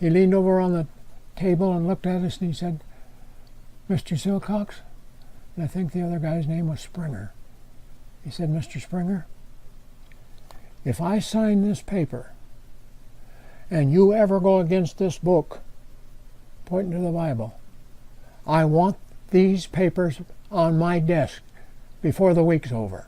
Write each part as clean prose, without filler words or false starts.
He leaned over on the table and looked at us and he said, "Mr. Silcox," and I think the other guy's name was Springer. He said, "Mr. Springer, if I sign this paper and you ever go against this book," pointing to the Bible, "I want these papers on my desk before the week's over.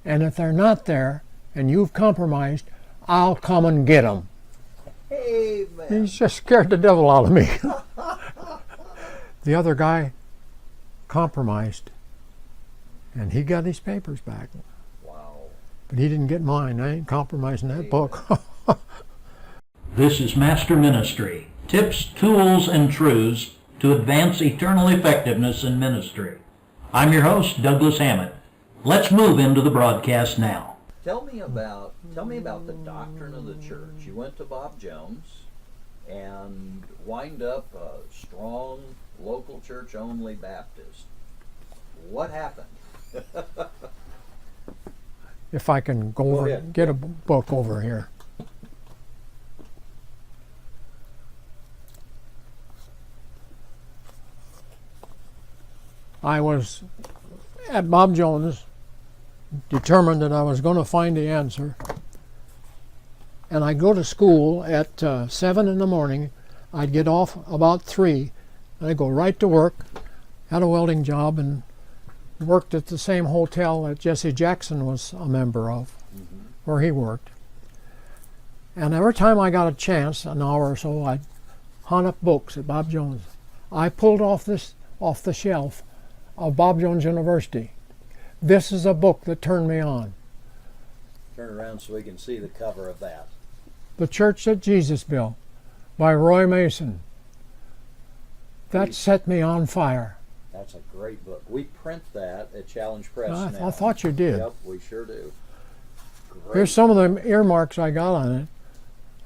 And if they're not there and you've compromised, I'll come and get them." Amen. He's just scared the devil out of me. The other guy compromised, and he got his papers back. Wow. But he didn't get mine. I ain't compromising that book. This is Master Ministry. Tips, tools, and truths to advance eternal effectiveness in ministry. I'm your host, Douglas Hammett. Let's move into the broadcast now. Tell me about the doctrine of the church. You went to Bob Jones and wind up a strong local church only Baptist. What happened? If I can go over, get a book over here. I was at Bob Jones, determined that I was going to find the answer. And I'd go to school at 7 in the morning. I'd get off about 3, and I'd go right to work, had a welding job, and worked at the same hotel that Jesse Jackson was a member of, where he worked. And every time I got a chance, an hour or so, I'd hunt up books at Bob Jones. I pulled off the shelf of Bob Jones University. This is a book that turned me on. Turn around so we can see the cover of that. The Church That Jesus Built by Roy Mason. That set me on fire. That's a great book. We print that at Challenge Press now. I thought you did. Yep, we sure do. Great. Here's some of the earmarks I got on it.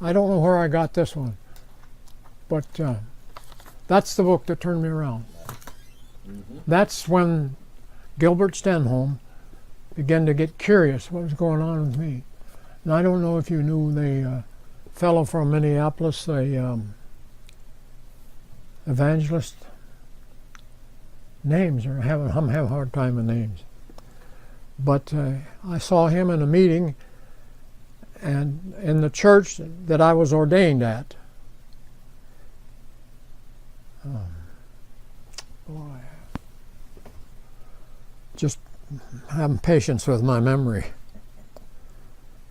I don't know where I got this one, but that's the book that turned me around. That's when Gilbert Stenholm began to get curious what was going on with me. And I don't know if you knew the fellow from Minneapolis, the evangelist. Names I'm having a hard time with names. But I saw him in a meeting and in the church that I was ordained at. Just having patience with my memory.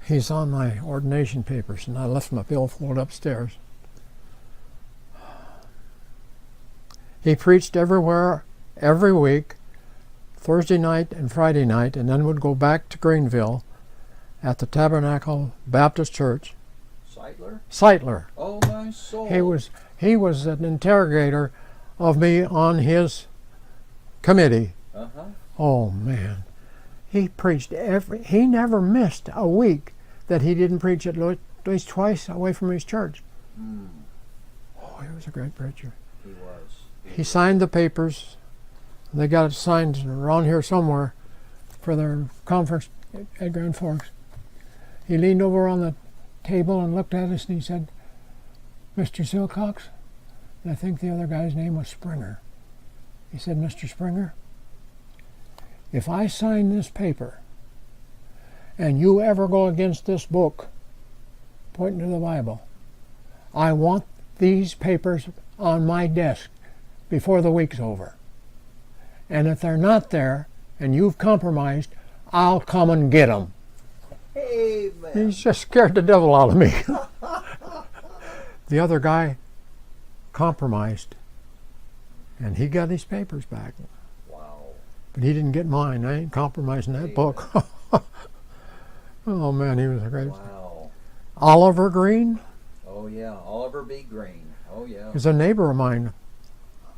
He's on my ordination papers, and I left my billfold upstairs. He preached everywhere, every week, Thursday night and Friday night, and then would go back to Greenville at the Tabernacle Baptist Church. Sightler. Oh, my soul. He was an interrogator of me on his committee. Oh man, he preached he never missed a week that he didn't preach at least twice away from his church. Oh, he was a great preacher. He was. He signed the papers. They got it signed around here somewhere for their conference at Grand Forks. He leaned over on the table and looked at us and he said, "Mr. Silcox," and I think the other guy's name was Springer. He said, "Mr. Springer, if I sign this paper and you ever go against this book," pointing to the Bible, "I want these papers on my desk before the week's over. And if they're not there and you've compromised, I'll come and get them." Amen. He's just scared the devil out of me. The other guy compromised, and he got his papers back. Wow. But he didn't get mine. I ain't compromising that book. Oh man, he was a great. Wow. Oliver Green Oh yeah, Oliver B. Green. Oh yeah. is a neighbor of mine.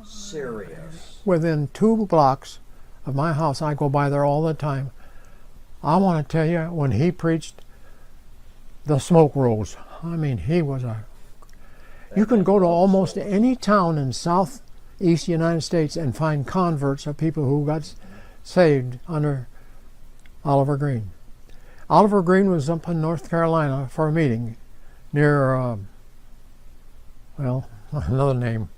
Serious. Within 2 blocks of my house, I go by there all the time. I want to tell you, when he preached, the smoke rose. I mean, he was a... You can go to almost any town in southeast United States and find converts of people who got saved under Oliver Green. Oliver Green was up in North Carolina for a meeting near well, another name.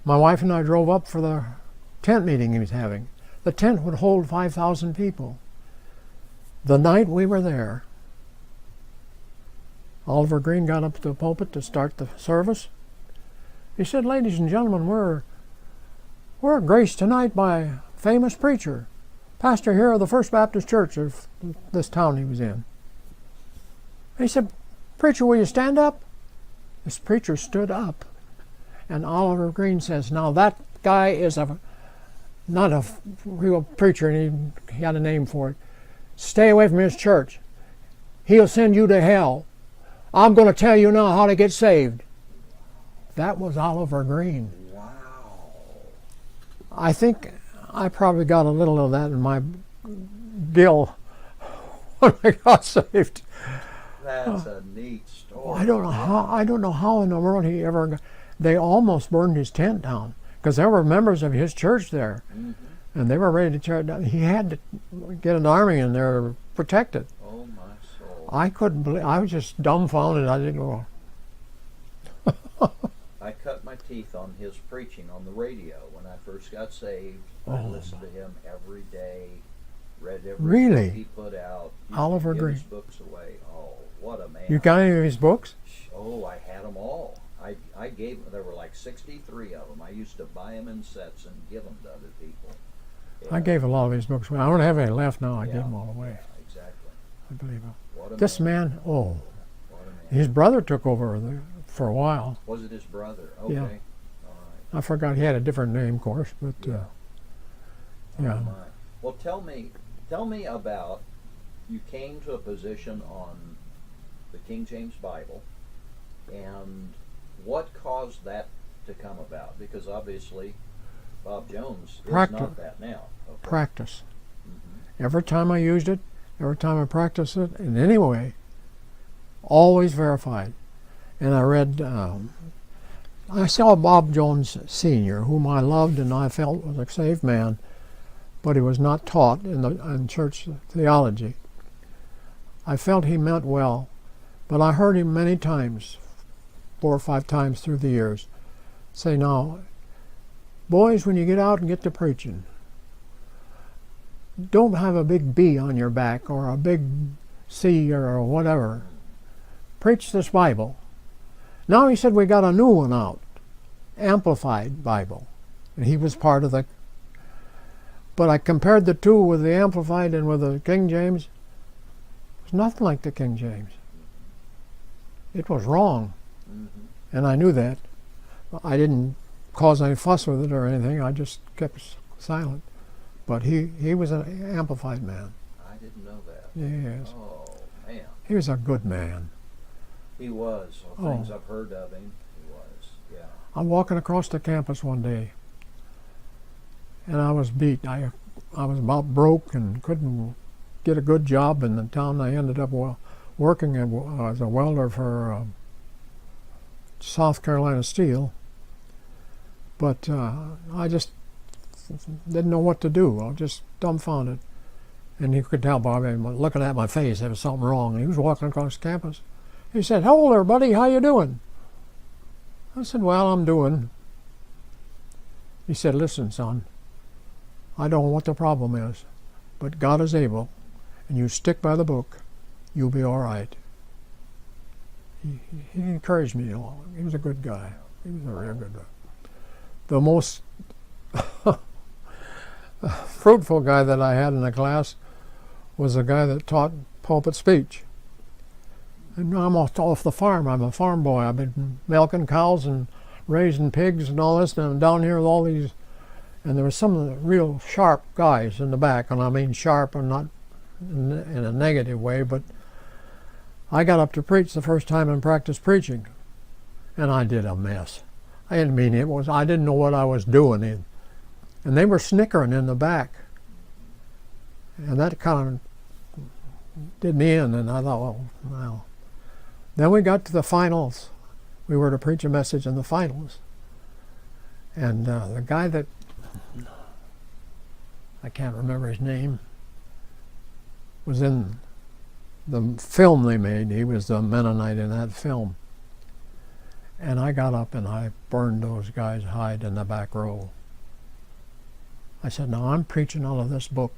My wife and I drove up for the tent meeting he was having. The tent would hold 5,000 people. The night we were there, Oliver Green got up to the pulpit to start the service. He said, "Ladies and gentlemen, we're graced tonight by a famous preacher, pastor here of the First Baptist Church of this town he was in." He said, "Preacher, will you stand up?" This preacher stood up, and Oliver Green says, "Now that guy is not a real preacher, and he had a name for it. Stay away from his church. He'll send you to hell. I'm going to tell you now how to get saved." That was Oliver Green. Wow. I think I probably got a little of that in my bill when I got saved. That's a neat story. I don't know how in the world he ever got. They almost burned his tent down because there were members of his church there, and they were ready to tear it down. He had to get an army in there to protect it. Oh my soul. I couldn't believe. I was just dumbfounded. I didn't know. I cut my teeth on his preaching on the radio when I first got saved. I listened to him every day, read every Really? book he put out. Used Oliver to give his Green. books away. Oh, what a man. You got any of his books? Oh, I had them all. I gave, there were like 63 of them. I used to buy them in sets and give them to other people. I gave a lot of his books away. I don't have any left now. I Yeah. gave them all away. Yeah, exactly. I believe it. What a This man, What a man. his brother took over for a while. Was it his brother? Okay. Yeah. All right. I forgot he had a different name, of course, but Yeah. yeah. Oh, my. Well, tell me about, you came to a position on the King James Bible, and what caused that to come about? Because obviously Bob Jones is not that now. Okay. Practice. Mhm. Every time I used it, every time I practiced it in any way, always verified. And I read, I saw Bob Jones Sr., whom I loved and I felt was a saved man, but he was not taught in church theology. I felt he meant well, but I heard him many times, 4 or 5 times through the years, say, "Now, boys, when you get out and get to preaching, don't have a big B on your back or a big C or whatever. Preach this Bible." Now he said we got a new one out, Amplified Bible, and he was part of the. But I compared the two with the Amplified and with the King James. It was nothing like the King James. It was wrong, and I knew that. I didn't cause any fuss with it or anything. I just kept silent. But he was an Amplified man. I didn't know that. Yes, Oh, man. he was a good man. He was. Well, things I've heard of him, he was. Yeah. I'm walking across the campus one day, and I was beat. I was about broke and couldn't get a good job in the town. I ended up working as a welder for South Carolina Steel, but I just didn't know what to do. I was just dumbfounded. And you could tell by looking at my face there was something wrong. He was walking across campus. He said, "Hello there, buddy, how you doing?" I said, "Well, I'm doing." He said, "Listen, son, I don't know what the problem is, but God is able, and you stick by the book, you'll be all right." He encouraged me along. He was a good guy. He was a real good guy. The most fruitful guy that I had in the class was the guy that taught pulpit speech. And I'm off the farm. I'm a farm boy. I've been milking cows and raising pigs and all this, and I'm down here with all these. And there were some of the real sharp guys in the back, and I mean sharp and not in a negative way, but I got up to preach the first time and practiced preaching, and I did a mess. I didn't mean it was. I didn't know what I was doing, and they were snickering in the back, and that kind of did me in. And I thought, well. Then we got to the finals. We were to preach a message in the finals, and the guy that I can't remember his name was in the film they made. He was the Mennonite in that film. And I got up and I burned those guys' hide in the back row. I said, now I'm preaching out of this book.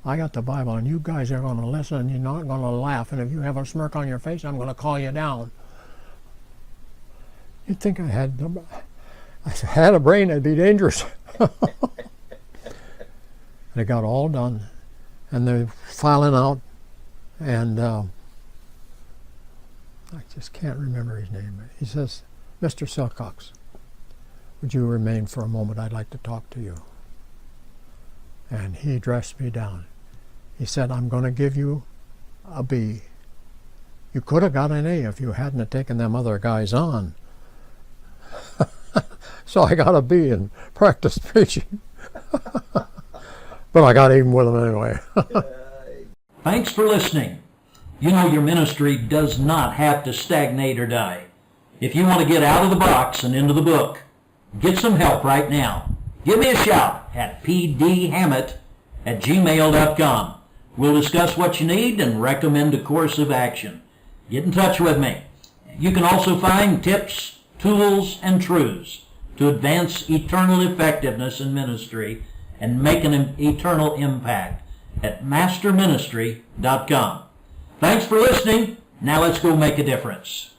I got the Bible, and you guys are going to listen, and you're not going to laugh. And if you have a smirk on your face, I'm going to call you down. You'd think I had a brain that'd be dangerous. They got all done, and they're filing out, and I just can't remember his name. He says, Mr. Silcox, would you remain for a moment? I'd like to talk to you. And he dressed me down. He said, I'm going to give you a B. You could have got an A if you hadn't have taken them other guys on. So I got a B in practice preaching. But I got even with them anyway. Thanks for listening. You know, your ministry does not have to stagnate or die. If you want to get out of the box and into the book, get some help right now. Give me a shout at pdhammett@gmail.com. We'll discuss what you need and recommend a course of action. Get in touch with me. You can also find tips, tools, and truths to advance eternal effectiveness in ministry and make an eternal impact at masterministry.com. Thanks for listening. Now let's go make a difference.